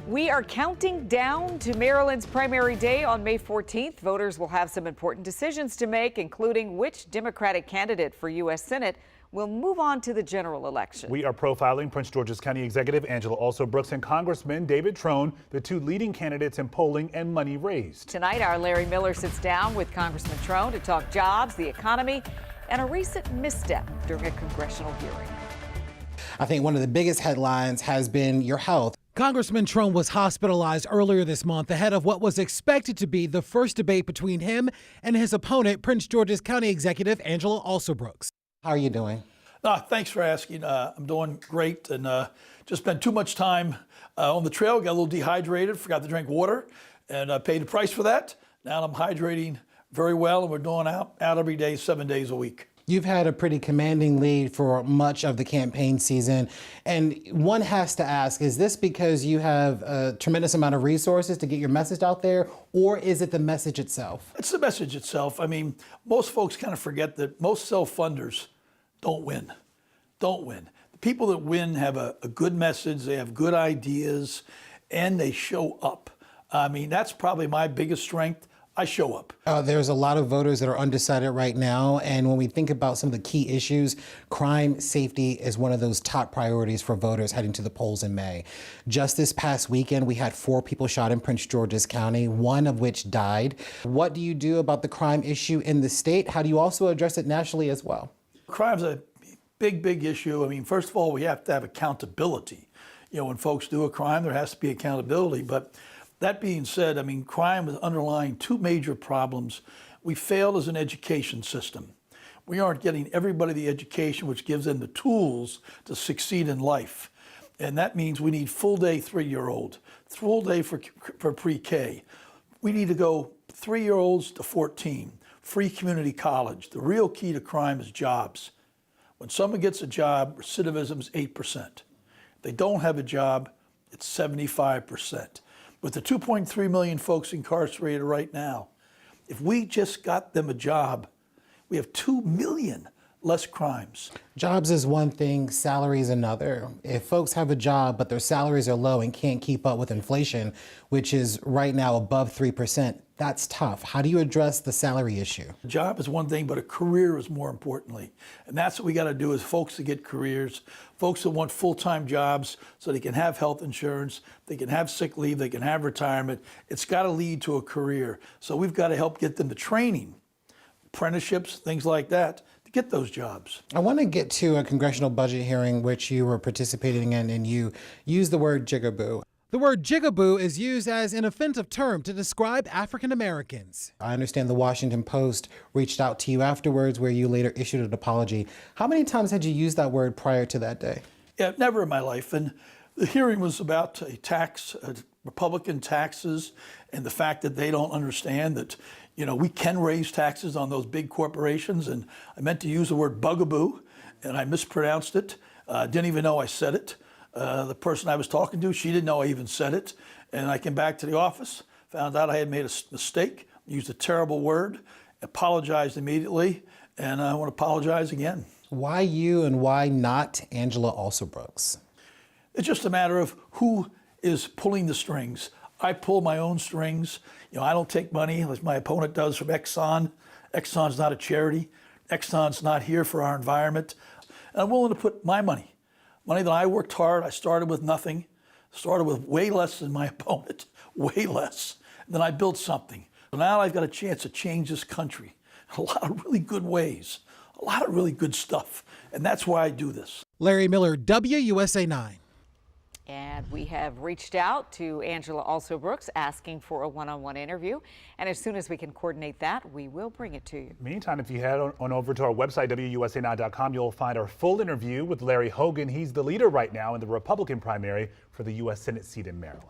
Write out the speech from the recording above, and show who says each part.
Speaker 1: We are counting down to Maryland's primary day on May 14th. Voters will have some important decisions to make, including which Democratic candidate for U.S. Senate will move on to the general election.
Speaker 2: We are profiling Prince George's County Executive Angela Alsobrooks and Congressman David Trone, the two leading candidates in polling and money raised.
Speaker 1: Tonight, our Larry Miller sits down with Congressman Trone to talk jobs, the economy, and a recent misstep during a congressional hearing.
Speaker 3: I think one of the biggest headlines has been your health.
Speaker 4: Congressman Trone was hospitalized earlier this month ahead of what was expected to be the first debate between him and his opponent, Prince George's County Executive Angela Alsobrooks.
Speaker 3: How are you doing?
Speaker 5: Thanks for asking. I'm doing great, and just spent too much time on the trail, got a little dehydrated, forgot to drink water, and paid the price for that. Now I'm hydrating very well, and we're doing out every day, 7 days a week.
Speaker 3: You've had a pretty commanding lead for much of the campaign season, and one has to ask, is this because you have a tremendous amount of resources to get your message out there, or is it the message itself?
Speaker 5: It's the message itself. I mean, most folks kind of forget that most self-funders don't win. The people that win have a good message, they have good ideas, and they show up. I mean, that's probably my biggest strength. I show up.
Speaker 3: There's a lot of voters that are undecided right now, and when we think about some of the key issues, crime, safety is one of those top priorities for voters heading to the polls in May. Just this past weekend, we had 4 people shot in Prince George's County, one of which died. What do you do about the crime issue in the state? How do you also address it nationally as well?
Speaker 5: Crime's a big issue. I mean, first of all, we have to have accountability. You know, when folks do a crime, there has to be accountability. But that being said, I mean, crime is underlying 2 major problems. We failed as an education system. We aren't getting everybody the education which gives them the tools to succeed in life. And that means we need full day 3-year-old, full day for pre-K. We need to go 3-year-olds to 14, free community college. The real key to crime is jobs. When someone gets a job, recidivism is 8%. If they don't have a job, it's 75%. With the 2.3 million folks incarcerated right now, if we just got them a job, we have 2 million less crimes.
Speaker 3: Jobs is one thing, salary is another. If folks have a job, but their salaries are low and can't keep up with inflation, which is right now above 3%, that's tough. How do you address the salary issue?
Speaker 5: A job is one thing, but a career is more importantly. And that's what we got to do is folks to get careers, folks that want full-time jobs so they can have health insurance, they can have sick leave, they can have retirement. It's got to lead to a career. So we've got to help get them the training, apprenticeships, things like that, to get those jobs.
Speaker 3: I want to get to a congressional budget hearing which you were participating in, and you used the word jigaboo.
Speaker 4: The word jigaboo is used as an offensive term to describe African Americans.
Speaker 3: I understand the Washington Post reached out to you afterwards, where you later issued an apology. How many times had you used that word prior to that day?
Speaker 5: Yeah, never in my life. And the hearing was about Republican taxes, and the fact that they don't understand that, you know, we can raise taxes on those big corporations. And I meant to use the word bugaboo, and I mispronounced it. Didn't even know I said it. The person I was talking to, she didn't know I even said it. And I came back to the office, found out I had made a mistake, used a terrible word, apologized immediately, and I want to apologize again.
Speaker 3: Why you and why not Angela Alsobrooks?
Speaker 5: It's just a matter of who is pulling the strings. I pull my own strings. You know, I don't take money as my opponent does from Exxon. Exxon's not a charity. Exxon's not here for our environment. And I'm willing to put my money that I worked hard. I started with nothing, started with way less than my opponent, way less. And then I built something. So now I've got a chance to change this country in a lot of really good ways, a lot of really good stuff. And that's why I do this.
Speaker 4: Larry Miller, WUSA 9.
Speaker 1: And we have reached out to Angela Alsobrooks asking for a one-on-one interview. And as soon as we can coordinate that, we will bring it to you.
Speaker 2: Meantime, if you head on over to our website, WUSA9.com, you'll find our full interview with Larry Hogan. He's the leader right now in the Republican primary for the U.S. Senate seat in Maryland.